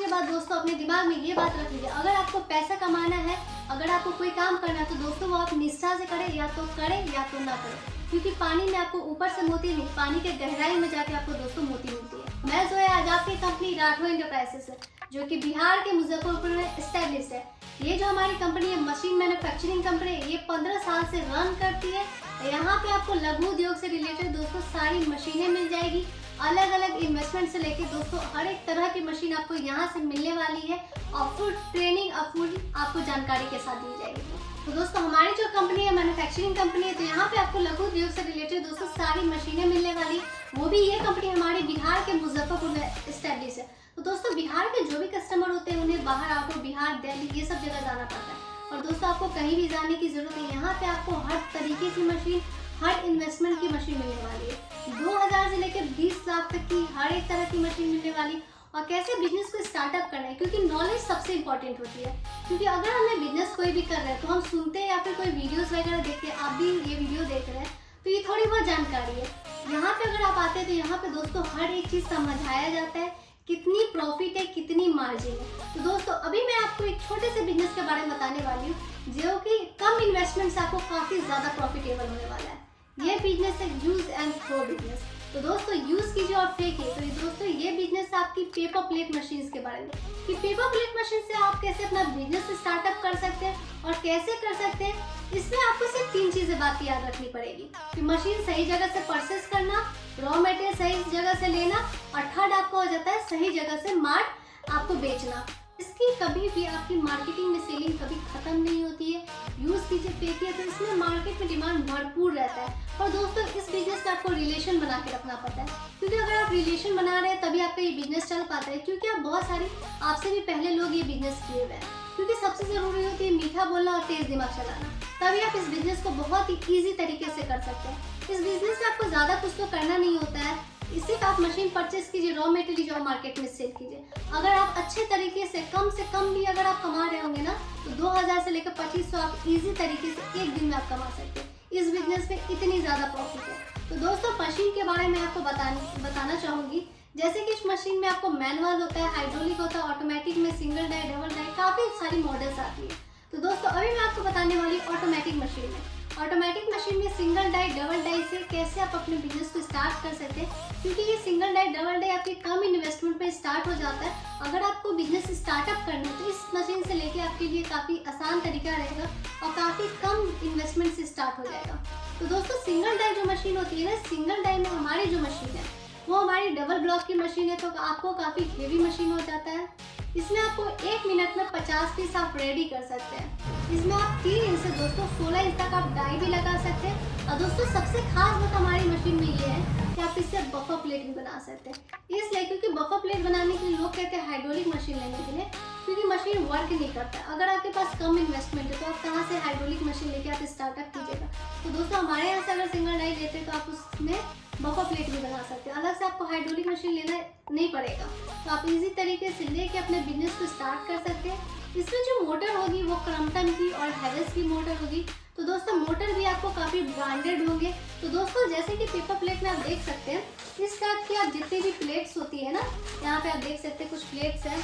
के बाद दोस्तों अपने दिमाग में ये बात रख लीजिए, अगर आपको पैसा कमाना है, अगर आपको कोई काम करना है तो दोस्तों वो आप निष्ठा से करें, या तो करें या तो ना करें, क्योंकि पानी में आपको ऊपर से मोती नहीं, पानी के गहराई में जाके आपको दोस्तों मोती मिलती है। मैं जो है आज आपकी कंपनी राठौर एंटरप्राइजेस है, जो कि बिहार के मुजफ्फरपुर में एस्टेब्लिश है। ये जो हमारी कंपनी है मशीन मैन्युफैक्चरिंग कंपनी है, ये 15 साल से रन करती है। यहाँ पे आपको लघु उद्योग से रिलेटेड दोस्तों सारी मशीनें मिल जाएगी, अलग अलग इन्वेस्टमेंट से लेके दोस्तों हर एक तरह की मशीन आपको यहाँ से मिलने वाली है, और फुल ट्रेनिंग और फुल आपको जानकारी के साथ दी जाएगी। तो दोस्तों हमारी जो कंपनी है मैन्युफैक्चरिंग कंपनी है, तो यहाँ पे आपको लघु उद्योग से रिलेटेड दोस्तों सारी मशीनें मिलने वाली, वो भी ये कंपनी हमारी बिहार के मुजफ्फरपुर में एस्टेब्लिश है। तो दोस्तों बिहार के जो भी कस्टमर होते हैं उन्हें बाहर आउट बिहार, दिल्ली ये सब जगह जाना पड़ता है, और दोस्तों आपको कहीं भी जाने की जरूरत नहीं। यहाँ पे आपको हर तरीके की मशीन, हर इन्वेस्टमेंट की मशीन मिलने वाली है। 2000 से लेकर 20 लाख तक की हर एक तरह की मशीन मिलने वाली, और कैसे बिजनेस को स्टार्टअप करना है, क्योंकि नॉलेज सबसे इंपॉर्टेंट होती है। क्योंकि अगर हमें बिजनेस कोई भी कर रहे हैं तो हम सुनते हैं या फिर कोई वीडियोस वगैरह देखते हैं, आप भी ये वीडियो देख रहे हैं तो ये थोड़ी बहुत जानकारी है। यहाँ पे अगर आप आते हैं तो यहाँ पे दोस्तों हर एक चीज़ समझाया जाता है, कितनी प्रॉफिट है, कितनी मार्जिन है। तो दोस्तों अभी मैं आपको एक छोटे से बिजनेस के बारे में बताने वाली हूँ, जो कि कम इन्वेस्टमेंट से आपको काफ़ी ज़्यादा प्रॉफिटेबल होने वाला है। ये बिजनेस है यूज एंड थ्रो बिजनेस। तो दोस्तों यूज कीजिए और फेंकिए। तो दोस्तों ये बिजनेस आपकी पेपर प्लेट मशीन के बारे में, कि पेपर प्लेट मशीन से आप कैसे अपना बिजनेस स्टार्टअप कर सकते हैं और कैसे कर सकते हैं। इसमें आपको सिर्फ 3 चीजें बात याद रखनी पड़ेगी, कि मशीन सही जगह से परचेस करना, रॉ मटेरियल सही जगह से लेना, और थर्ड आपको हो जाता है सही जगह से माल आपको बेचना। इसकी कभी भी आपकी मार्केटिंग में सेलिंग कभी खत्म नहीं होती है। यूज कीजिए, फेंकिए, तो इसमें मार्केट में डिमांड भरपूर रहता है। और दोस्तों इस बिजनेस में आपको रिलेशन बना के रखना पड़ता है, क्योंकि अगर आप रिलेशन बना रहे हैं तभी आपका ये बिजनेस चल पाता है। क्योंकि आप बहुत सारी आपसे भी पहले लोग ये बिजनेस किए हुए हैं, क्योंकि सबसे जरूरी होती है मीठा बोलना और तेज दिमाग चलाना, तभी आप इस बिजनेस को बहुत ही ईजी तरीके से कर सकते हैं। इस बिजनेस में आपको ज्यादा कुछ तो करना नहीं होता है, सिर्फ आप मशीन परचेस कीजिए, रॉ मटेरियल जो मार्केट में सेल कीजिए। अगर आप अच्छे तरीके से कम भी अगर आप कमा रहे होंगे ना, तो 2000 से लेकर 2500 आप इजी तरीके से एक दिन में आप कमा सकते हैं। इस बिजनेस में इतनी ज़्यादा प्रॉफिट है। तो दोस्तों मशीन के बारे में आपको बताना चाहूँगी, जैसे कि इस मशीन में आपको मैनुअल होता है, हाइड्रोलिक होता है, ऑटोमेटिक में सिंगल डाई, डबल डाई, काफ़ी सारी मॉडल्स आती है। तो दोस्तों अभी मैं आपको बताने वाली ऑटोमेटिक मशीन में। ऑटोमेटिक मशीन में सिंगल डाई, डबल डाई से कैसे आप अपने बिजनेस को स्टार्ट कर सकते हैं, क्योंकि ये सिंगल डाई, डबल डाई आपके कम इन्वेस्टमेंट पे स्टार्ट हो जाता है। अगर आपको बिजनेस स्टार्टअप करना है तो इस मशीन से लेके आपके लिए काफ़ी आसान तरीका रहेगा और काफ़ी कम इन्वेस्टमेंट से स्टार्ट हो जाएगा। तो दोस्तों सिंगल डाई जो मशीन होती है ना, सिंगल डाई में हमारी जो मशीन है वो हमारी डबल ब्लॉक की मशीन है, तो आपको काफ़ी हेवी मशीन हो जाता है। इसमें आपको 1 मिनट में 50 पीस आप रेडी कर सकते हैं। इसमें आप 3 इंच से दोस्तों 16 इंच तक आप डाई भी लगा सकते हैं। और दोस्तों सबसे खास बात हमारी मशीन में ये है कि आप इससे बफर प्लेट भी बना सकते हैं। इसलिए क्योंकि बफर प्लेट बनाने के लिए लोग कहते हैं हाइड्रोलिक मशीन लेने के लिए, क्योंकि मशीन वर्क नहीं करता है। अगर आपके पास कम इन्वेस्टमेंट है तो आप कहाँ से हाइड्रोलिक मशीन लेके आप स्टार्टअप कीजिएगा। तो दोस्तों हमारे यहाँ से अगर सिंगल डाई लेते हैं तो आप उसमें बफर प्लेट भी बना सकते हैं। अलग से आपको हाइड्रोलिक मशीन लेना नहीं पड़ेगा, तो आप इजी तरीके से लेके अपने बिजनेस को स्टार्ट कर सकते हैं। इसमें जो मोटर होगी वो क्रम्पटन की और हैवेल्स की मोटर होगी। तो दोस्तों मोटर भी आपको काफ़ी ब्रांडेड होंगे। तो दोस्तों जैसे कि पेपर प्लेट में आप देख सकते हैं, इस टाइप की आप जितनी भी प्लेट्स होती है ना, यहाँ पे आप देख सकते हैं कुछ प्लेट्स हैं।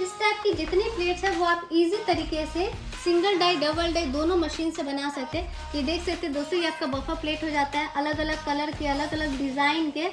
इस टाइप की जितनी प्लेट्स है वो आप इजी तरीके से सिंगल डाई, डबल डाई दोनों मशीन से बना सकते हैं। ये देख सकते हैं दोस्तों, ये आपका बफर प्लेट हो जाता है, अलग अलग कलर के, अलग अलग डिज़ाइन के।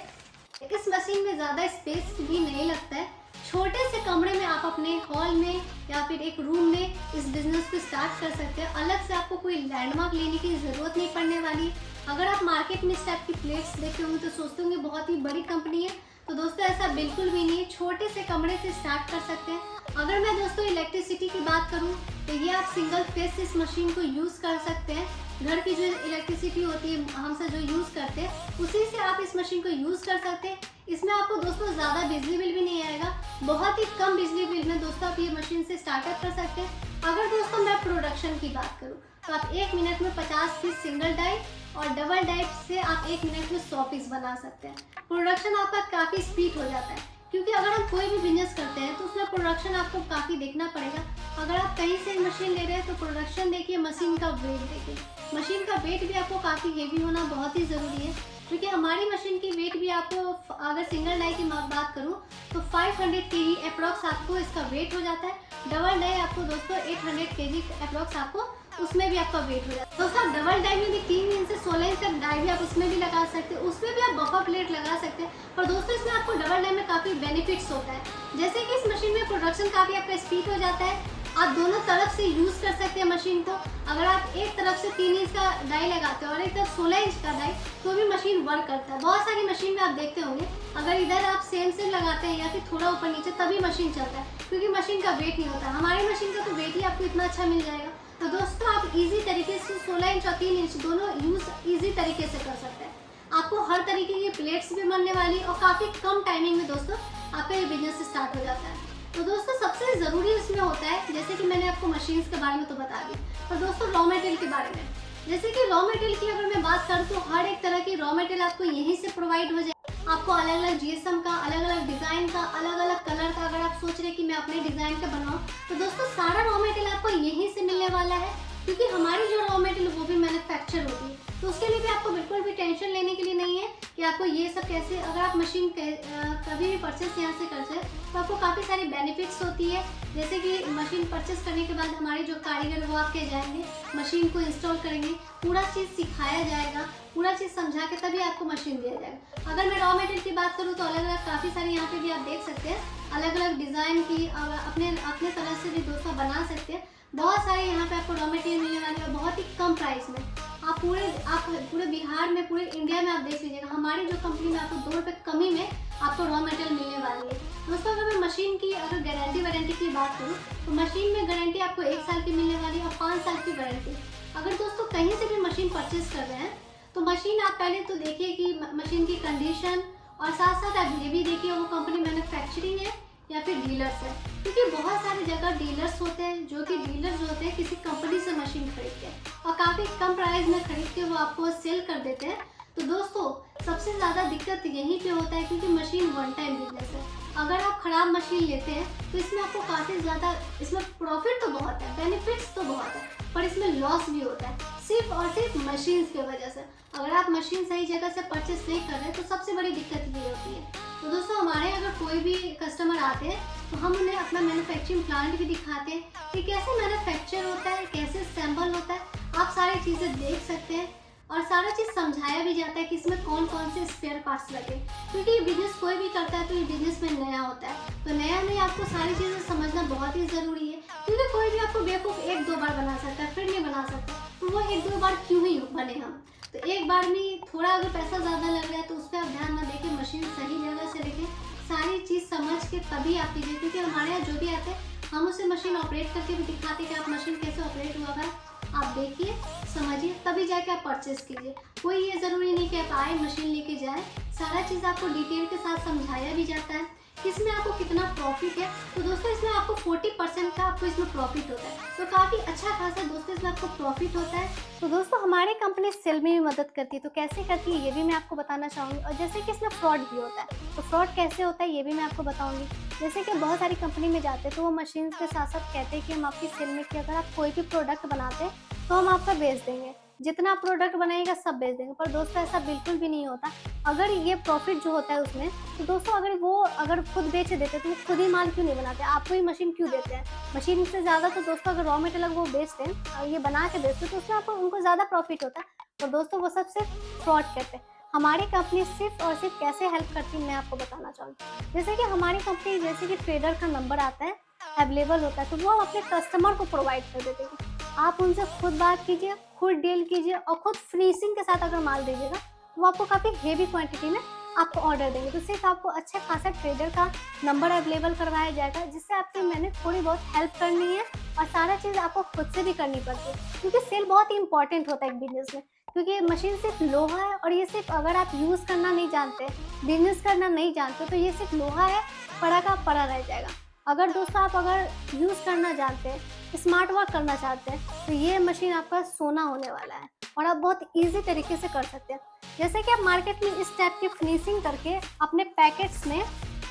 इस मशीन में ज़्यादा स्पेस भी नहीं लगता है। छोटे से कमरे में आप अपने हॉल में या फिर एक रूम में इस बिजनेस को स्टार्ट कर सकते हैं। अलग से आपको कोई लैंडमार्क लेने की ज़रूरत नहीं पड़ने वाली। अगर आप मार्केट में इस टाइप की प्लेट्स देखे होंगे तो सोचते होंगे बहुत ही बड़ी कंपनी है, तो दोस्तों ऐसा बिल्कुल भी नहीं है। छोटे से कमरे से स्टार्ट कर सकते हैं। अगर मैं दोस्तों इलेक्ट्रिसिटी की बात करूं तो ये आप सिंगल फेस इस मशीन को यूज़ कर सकते हैं। घर की जो इलेक्ट्रिसिटी होती है हमसे जो यूज़ करते हैं उसी से आप इस मशीन को यूज़ कर सकते हैं। इसमें आपको दोस्तों ज़्यादा बिजली बिल भी नहीं आएगा, बहुत ही कम बिजली बिल में दोस्तों आप ये मशीन से स्टार्टअप कर सकते हैं। अगर दोस्तों मैं प्रोडक्शन की बात करूँ तो आप 1 मिनट में 50 पीस सिंगल डाई और डबल डाई से आप 1 मिनट में 100 पीस बना सकते हैं। प्रोडक्शन आपका काफ़ी स्पीड हो जाता है, क्योंकि अगर हम कोई भी बिजनेस करते हैं तो उसमें प्रोडक्शन आपको काफ़ी देखना पड़ेगा। अगर आप कहीं से मशीन ले रहे हैं तो प्रोडक्शन देखिए, मशीन का वेट देखिए। मशीन का वेट भी आपको काफ़ी हेवी होना बहुत ही ज़रूरी है, क्योंकि हमारी मशीन की वेट भी आपको अगर सिंगल डाई की बात करूँ तो 500 केजी अप्रॉक्स आपको इसका वेट हो जाता है। डबल डाई आपको दोस्तों 800 केजी अप्रॉक्स आपको उसमें भी आपका वेट हो जाता है। दोस्तों आप डबल डाई में भी 3 इंच से 16 इंच तक डाई भी आप उसमें भी लगा सकते हैं, उसमें भी आप बफर प्लेट लगा सकते हैं। पर दोस्तों इसमें आपको डबल डाई में काफ़ी बेनिफिट्स होता है, जैसे कि इस मशीन में प्रोडक्शन काफ़ी आपका स्पीड हो जाता है। आप दोनों तरफ से यूज़ कर सकते हैं मशीन को। अगर आप एक तरफ से 3 इंच का डाई लगाते हो और एक तरफ 16 इंच का डाई, तो भी मशीन वर्क करता है। बहुत सारी मशीन में आप देखते होंगे अगर इधर आप सेम लगाते हैं या फिर थोड़ा ऊपर नीचे तभी मशीन चलता है, क्योंकि मशीन का वेट नहीं होता। हमारी मशीन का तो वेट ही आपको इतना अच्छा मिल जाएगा। तो दोस्तों आप इजी तरीके से 16 इंच और 3 इंच दोनों यूज़ इजी तरीके से कर सकते हैं। आपको हर तरीके की प्लेट्स भी बनने वाली और काफ़ी कम टाइमिंग में दोस्तों आपका ये बिजनेस स्टार्ट हो जाता है। तो दोस्तों सबसे ज़रूरी इसमें होता है, जैसे कि मैंने आपको मशीन्स के बारे में तो बता दी, और दोस्तों रॉ मटेरियल के बारे में, जैसे कि रॉ मटेरियल की अगर मैं बात करूँ तो हर एक तरह की रॉ मटेरियल आपको यहीं से प्रोवाइड हो जाए। आपको अलग अलग जीएसएम का, अलग अलग डिज़ाइन का, अलग अलग कलर का, अगर आप सोच रहे हैं कि मैं अपने डिज़ाइन का बनाऊँ, तो दोस्तों सारा रॉ मटेरियल आपको यहीं से मिलने वाला है। क्योंकि हमारी जो रॉ मटेरियल वो भी मैन्युफैक्चर होती है, तो उसके लिए भी आपको बिल्कुल भी टेंशन लेने के लिए नहीं है कि आपको ये सब कैसे, अगर आप मशीन कभी भी परचेस यहाँ से करते हैं तो आपको काफ़ी सारी बेनिफिट्स होती है। जैसे कि मशीन परचेस करने के बाद हमारे जो कारीगर वो आपके जाएंगे, मशीन को इंस्टॉल करेंगे, पूरा चीज़ सिखाया जाएगा, पूरा चीज़ समझा के तभी आपको मशीन दिया जाएगा। अगर मैं रॉ मटेरियल की बात करूँ तो अलग अलग काफ़ी सारी यहाँ पे भी आप देख सकते हैं, अलग अलग डिज़ाइन की अपने तरह से भी दोस्तों बना सकते हैं। बहुत सारे यहाँ पे आपको रॉ मटेरियल मिलने वाले हैं बहुत ही कम प्राइस में। आप पूरे बिहार में, पूरे इंडिया में आप देख लीजिएगा, हमारी जो कंपनी में आपको 2 रुपये कमी में आपको रॉ मटेरियल मिलने वाली है। दोस्तों अगर मैं मशीन की अगर गारंटी की बात करूँ तो मशीन में गारंटी आपको 1 साल की मिलने वाली है और 5 साल की वारंटी। अगर दोस्तों कहीं से भी मशीन परचेज कर रहे हैं तो मशीन आप पहले तो देखिए कि मशीन की कंडीशन, और साथ साथ आप ये भी देखिए वो कंपनी मैन्युफैक्चरिंग है या फिर डीलर्स है। क्योंकि बहुत सारी जगह डीलर्स होते हैं, जो कि डीलर्स जो होते हैं किसी कंपनी से मशीन खरीदते हैं और काफ़ी कम प्राइस में खरीद के वो आपको सेल कर देते हैं। तो दोस्तों सबसे ज़्यादा दिक्कत यहीं पे होता है, क्योंकि मशीन वन टाइम बिजनेस है। अगर आप ख़राब मशीन लेते हैं तो इसमें आपको काफ़ी ज़्यादा, इसमें प्रॉफिट तो बहुत है, बेनिफिट्स तो बहुत है, पर इसमें लॉस भी होता है सिर्फ और सिर्फ मशीन्स की वजह से। अगर आप मशीन सही जगह से परचेस नहीं कर रहे तो सबसे बड़ी दिक्कत ये होती है। तो दोस्तों हमारे अगर कोई भी कस्टमर आते हैं तो हम उन्हें अपना मैन्युफैक्चरिंग प्लांट भी दिखाते हैं कि कैसे मैन्युफैक्चर होता है, कैसे असेंबल होता है। आप सारी चीज़ें देख सकते हैं और सारा चीज़ समझाया भी जाता है कि इसमें कौन कौन से स्पेयर पार्ट्स लगे। क्योंकि ये बिजनेस कोई भी करता है तो ये बिजनेस में नया होता है, तो नया में आपको सारी चीज़ें समझना बहुत ही ज़रूरी है। क्योंकि कोई भी आपको बेवकूफ़ 1-2 बार बना सकता है, फिर नहीं बना सकता, तो वो 1-2 बार क्यों ही बने हम। तो एक बार में थोड़ा अगर पैसा ज़्यादा लग रहा है तो उस पर आप ध्यान ना देके मशीन सही जगह से लेके सारी चीज़ समझ के तभी आप कीजिए। क्योंकि हमारे यहाँ जो भी आते हैं हम उसे मशीन ऑपरेट करके भी दिखाते हैं कि आप मशीन कैसे ऑपरेट हुआ है, आप देखिए, समझिए, तभी जाके आप परचेस कीजिए। कोई ये ज़रूरी नहीं कि आप आए मशीन लेके जाएं, सारा चीज़ आपको डिटेल के साथ समझाया भी जाता है इसमें आपको कितना प्रॉफिट है। तो दोस्तों इसमें आपको 40% का आपको इसमें प्रॉफिट होता है, तो काफ़ी अच्छा खासा दोस्तों इसमें आपको प्रॉफिट होता है। तो दोस्तों हमारी कंपनी सेल में भी मदद करती है, तो कैसे करती है ये भी मैं आपको बताना चाहूँगी। और जैसे कि इसमें फ्रॉड भी होता है, तो फ्रॉड कैसे होता है ये भी मैं आपको बताऊँगी। जैसे कि बहुत सारी कंपनी में जाते हैं तो वो मशीन के साथ साथ कहते हैं कि हम आपकी सेल में कि अगर आप कोई भी प्रोडक्ट बनाते हैं तो हम आपका बेच देंगे, जितना प्रोडक्ट बनाएगा सब बेच देंगे। पर दोस्तों ऐसा बिल्कुल भी नहीं होता। अगर ये प्रॉफिट जो होता है उसमें, तो दोस्तों अगर खुद बेच देते तो वो खुद ही माल क्यों नहीं बनाते, आपको ही मशीन क्यों देते हैं। मशीन से ज़्यादा तो दोस्तों अगर रॉ मटेरियल वो बेचते हैं, ये बना के बेचते हैं, तो उसमें आपको उनको ज़्यादा प्रॉफिट होता है। और दोस्तों वो सब सिर्फ फ्रॉड करते हैं। हमारी कंपनी सिर्फ और सिर्फ कैसे हेल्प करती है मैं आपको बताना चाहूँगी। जैसे कि हमारी कंपनी, जैसे कि ट्रेडर का नंबर आता है, अवेलेबल होता है, तो वो अपने कस्टमर को प्रोवाइड कर देते हैं। आप उनसे खुद बात कीजिए, खुद डील कीजिए और खुद फिनिशिंग के साथ अगर माल दीजिएगा तो वो आपको काफ़ी हेवी क्वांटिटी में आपको ऑर्डर देंगे। तो सिर्फ आपको अच्छे खासा ट्रेडर का नंबर अवेलेबल करवाया जाएगा, जिससे आपकी मैंने थोड़ी बहुत हेल्प करनी है और सारा चीज़ आपको खुद से भी करनी पड़ती है। क्योंकि सेल बहुत ही इंपॉर्टेंट होता है एक बिजनेस में, क्योंकि ये मशीन सिर्फ लोहा है और ये सिर्फ अगर आप यूज़ करना नहीं जानते, बिजनेस करना नहीं जानते, तो ये सिर्फ लोहा है, पड़ा का पड़ा रह जाएगा। अगर दोस्तों आप अगर यूज़ करना जानते हैं, स्मार्ट वर्क करना चाहते हैं, तो ये मशीन आपका सोना होने वाला है और आप बहुत इजी तरीके से कर सकते हैं। जैसे कि आप मार्केट में इस टाइप की फिनिशिंग करके अपने पैकेट्स में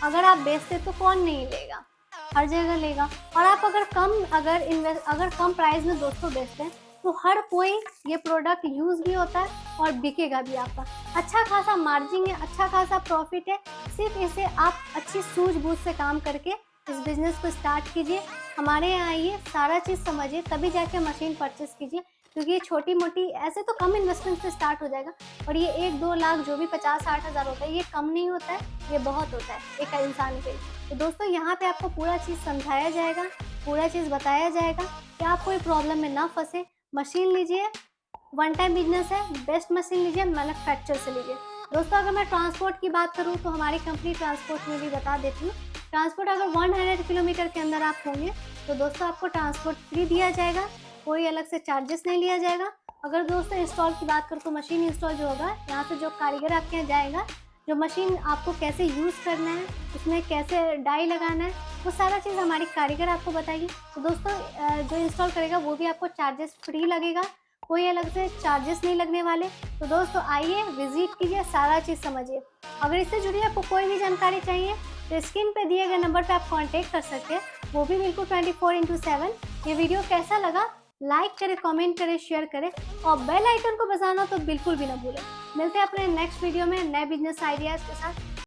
अगर आप बेचते तो कौन नहीं लेगा, हर जगह लेगा। और आप अगर कम प्राइस में दोस्तों बेचते हैं तो हर कोई ये प्रोडक्ट यूज़ भी होता है और बिकेगा भी आपका। अच्छा खासा मार्जिन है, अच्छा खासा प्रॉफिट है। सिर्फ इसे आप अच्छी सूझबूझ से काम करके इस बिज़नेस को स्टार्ट कीजिए। हमारे यहाँ आइए, सारा चीज़ समझिए, तभी जाके मशीन परचेज़ कीजिए, क्योंकि ये छोटी-मोटी ऐसे तो कम इन्वेस्टमेंट से स्टार्ट हो जाएगा, और ये 1-2 लाख जो भी 50-60 हज़ार होता है, ये कम नहीं होता है, ये बहुत होता है एक इंसान के लिए। तो दोस्तों, यहाँ पे आपको पूरा चीज़ समझाया जाएगा, पूरा चीज़ बताया जाएगा कि आप कोई प्रॉब्लम में ना फँसे। मशीन लीजिए, वन टाइम बिजनेस है, बेस्ट मशीन लीजिए, मैन्युफैक्चर से लीजिए। दोस्तों, अगर मैं ट्रांसपोर्ट की बात करूँ तो हमारी कंपनी ट्रांसपोर्ट में भी बता देती हूँ। ट्रांसपोर्ट अगर 100 किलोमीटर के अंदर आप होंगे तो दोस्तों आपको ट्रांसपोर्ट फ्री दिया जाएगा, कोई अलग से चार्जेस नहीं लिया जाएगा। अगर दोस्तों इंस्टॉल की बात करूँ तो मशीन इंस्टॉल जो होगा, यहाँ से जो कारीगर आपके यहाँ जाएगा, जो मशीन आपको कैसे यूज़ करना है, उसमें कैसे डाई लगाना है, वो सारा चीज़ हमारी कारीगर आपको बताएगी। तो दोस्तों जो इंस्टॉल करेगा वो भी आपको चार्जेस फ्री लगेगा, कोई अलग से चार्जेस नहीं लगने वाले। तो दोस्तों आइए, विजिट कीजिए, सारा चीज़ समझिए। अगर इससे जुड़ी आपको कोई भी जानकारी चाहिए तो स्क्रीन पे दिए गए नंबर पे आप कांटेक्ट कर सकते हैं, वो भी बिल्कुल 24/7। ये वीडियो कैसा लगा, लाइक करें, कमेंट करें, शेयर करें, और बेल आइकन को बजाना तो बिल्कुल भी ना भूलें। मिलते हैं अपने नेक्स्ट वीडियो में नए बिजनेस आइडियाज़ के साथ।